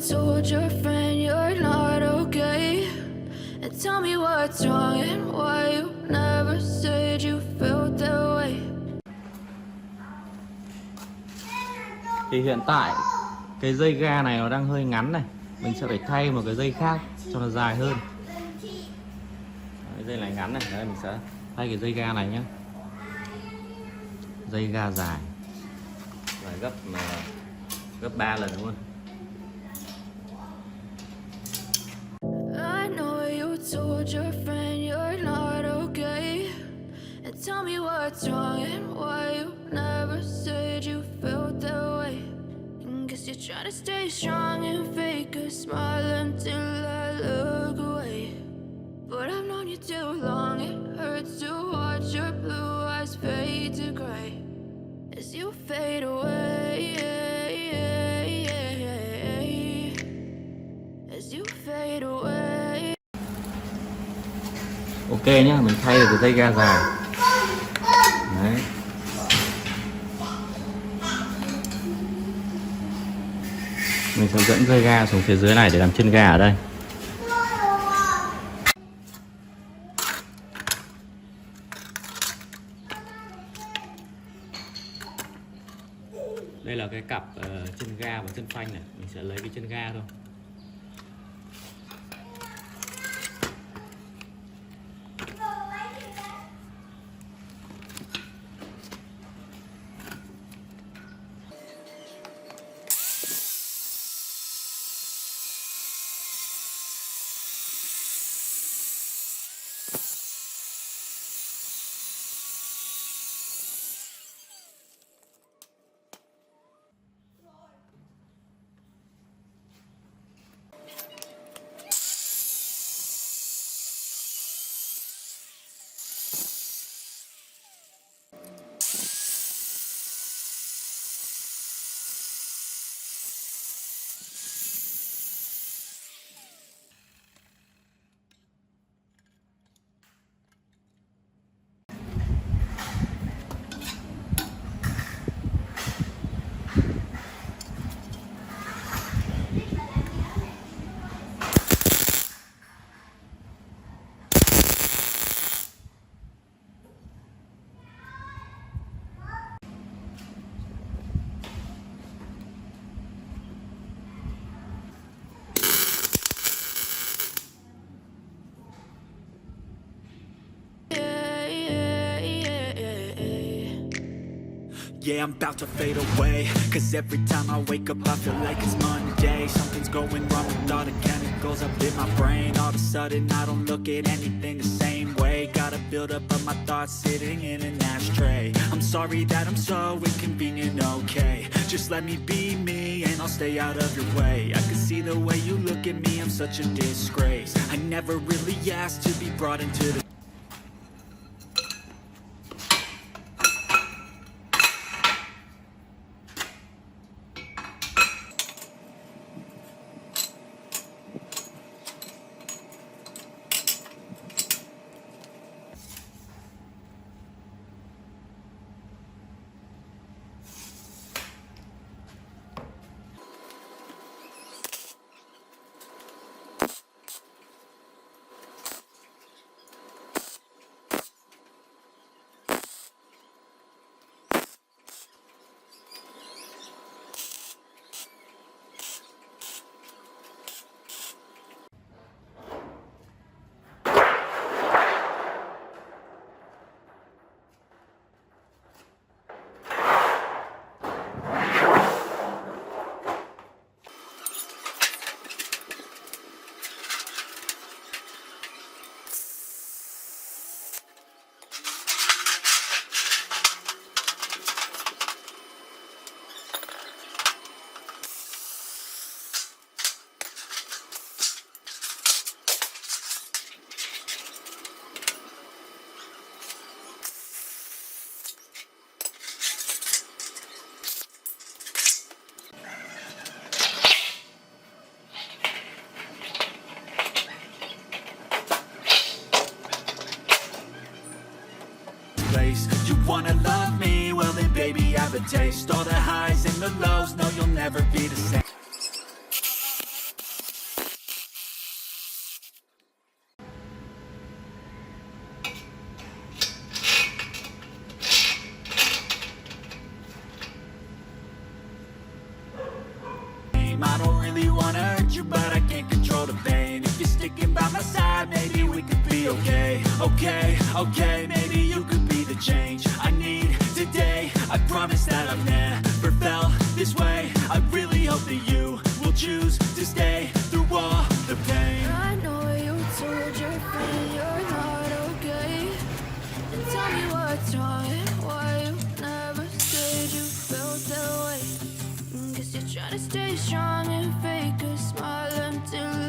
told your friend you're not okay? And tell me what's wrong and why you never said you felt that way. Thì hiện tại cái dây ga này nó đang hơi ngắn này, mình sẽ phải thay một cái dây khác cho nó dài hơn. Cái dây này ngắn này, đây mình sẽ thay cái dây ga này nhé. Dây ga dài là gấp 3 lần luôn. I know you told your friend you're not okay. And tell me what's wrong and why you never said you felt that way. And guess you're trying to stay strong and fake a smile until I look away. But I've known you too long, it hurts to watch your blue eyes fade to gray as you fade away, as you fade away. Ok nhá, mình thay được cái dây ga dài. Đấy. Mình sẽ dẫn dây ga xuống phía dưới này để làm chân ga ở đây. Đây là cái cặp chân ga và chân phanh này, mình sẽ lấy cái chân ga thôi. Yeah, I'm about to fade away, cause every time I wake up I feel like it's Monday. Something's going wrong with all the chemicals up in my brain. All of a sudden I don't look at anything the same way. Got a build up of my thoughts sitting in an ashtray. I'm sorry that I'm so inconvenient, okay. Just let me be me and I'll stay out of your way. I can see the way you look at me, I'm such a disgrace. I never really asked to be brought into the place. You wanna love me? Well then baby have a taste. All the highs and the lows, no you'll never be the same. I don't really wanna hurt you, but I can't control the pain. If you're sticking by my side, maybe we could be okay. Okay, okay, maybe you could be the change I need today. I promise that I've never felt this way. I really hope that you will choose to stay through all the pain. I know you told your friend you're not okay. And tell me what's wrong and why you never said you felt that way. Guess you're trying to stay strong and fake a smile until